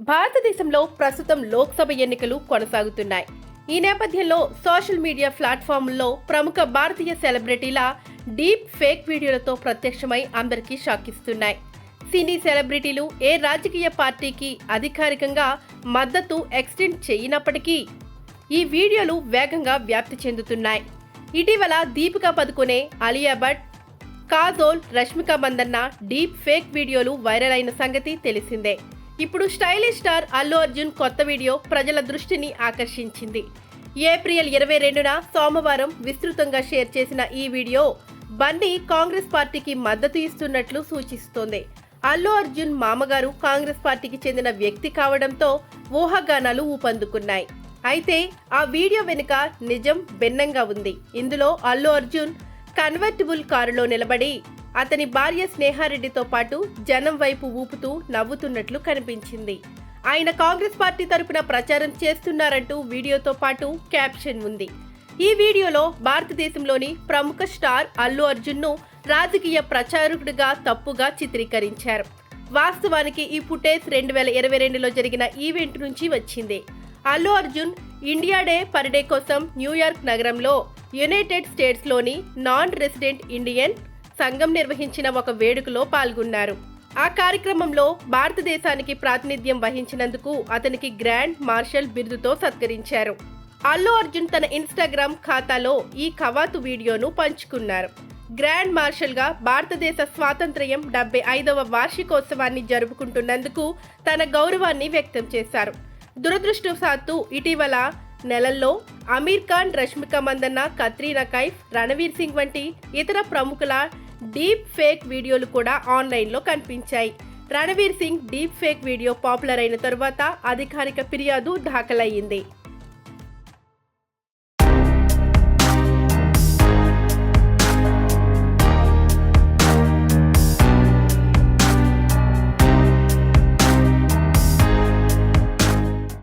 భారతదేశంలో ప్రస్తుతం లోక్సభ ఎన్నికలు కొనసాగుతున్నాయి. ఈ నేపథ్యంలో సోషల్ మీడియా ప్లాట్ఫామ్లలో ప్రముఖ భారతీయ సెలబ్రిటీల డీప్ ఫేక్ వీడియోలతో ప్రత్యక్షమై అందరికీ షాక్ ఇస్తున్నాయి. సినీ సెలబ్రిటీలు ఏ రాజకీయ పార్టీకి అధికారికంగా మద్దతు ఎక్స్టెండ్ చేయనప్పటికీ ఈ వీడియోలు వేగంగా వ్యాప్తి చెందుతున్నాయి. ఇటీవల దీపికా పదుకొనే, అలియా భట్, కాజోల్, రష్మిక మందన్న డీప్ ఫేక్ వీడియోలు వైరల్ అయిన సంగతి తెలిసిందే. ఇప్పుడు స్టైలిష్ స్టార్ అల్లు అర్జున్ కొత్త వీడియో ప్రజల దృష్టిని ఆకర్షించింది. ఏప్రిల్ 22న సోమవారం విస్తృతంగా షేర్ చేసిన ఈ వీడియో బన్నీ కాంగ్రెస్ పార్టీకి మద్దతు ఇస్తున్నట్లు సూచిస్తోంది. అల్లు అర్జున్ మామగారు కాంగ్రెస్ పార్టీకి చెందిన వ్యక్తి కావడంతో ఊహాగానాలు ఊపందుకున్నాయి. అయితే ఆ వీడియో వెనుక నిజం భిన్నంగా ఉంది. ఇందులో అల్లు అర్జున్ కన్వర్టిబుల్ కారులో నిలబడి అతని భార్య స్నేహారెడ్డితో పాటు జనం వైపు ఊపుతూ నవ్వుతున్నట్లు కనిపించింది. ఆయన కాంగ్రెస్ పార్టీ తరపున ప్రచారం చేస్తున్నారంటూ వీడియోతో పాటు క్యాప్షన్ ఉంది. ఈ వీడియోలో భారతదేశంలోని ప్రముఖ స్టార్ అల్లు అర్జున్ను రాజకీయ ప్రచారకుడిగా తప్పుగా చిత్రీకరించారు. వాస్తవానికి ఈ ఫుటేజ్ 2022లో జరిగిన ఈవెంట్ నుంచి వచ్చింది. Allu Arjun India day per day కోసం న్యూయార్క్ నగరంలో యునైటెడ్ స్టేట్స్లోని నాన్ రెసిడెంట్ ఇండియన్ సంఘం నిర్వహించిన ఒక వేడుకలో పాల్గొన్నారు. ఆ కార్యక్రమంలో భారతదేశానికి ప్రాతినిధ్యం వహించినందుకు అతనికి గ్రాండ్ మార్షల్ బిరుదుతో సత్కరించారు. అల్లు అర్జున్ తన ఇన్స్టాగ్రామ్ ఖాతాలో ఈ కవాతు వీడియోను పంచుకున్నారు. గ్రాండ్ మార్షల్గా భారతదేశ స్వాతంత్ర్యం 75వ వార్షికోత్సవాన్ని జరుపుకుంటున్నందుకు తన గౌరవాన్ని వ్యక్తం చేశారు. దురదృష్టవశాత్తు ఇటీవల నెలల్లో అమీర్ ఖాన్, రష్మిక మందన్న, కత్రీనా కైఫ్, రణవీర్ సింగ్ వంటి ఇతర ప్రముఖుల డీప్ ఫేక్ వీడియోలు కూడా ఆన్లైన్లో కనిపించాయి. Ranveer Singh deep fake video popular అయిన తరువాత అధికారిక ఫిర్యాదు దాఖలయ్యింది.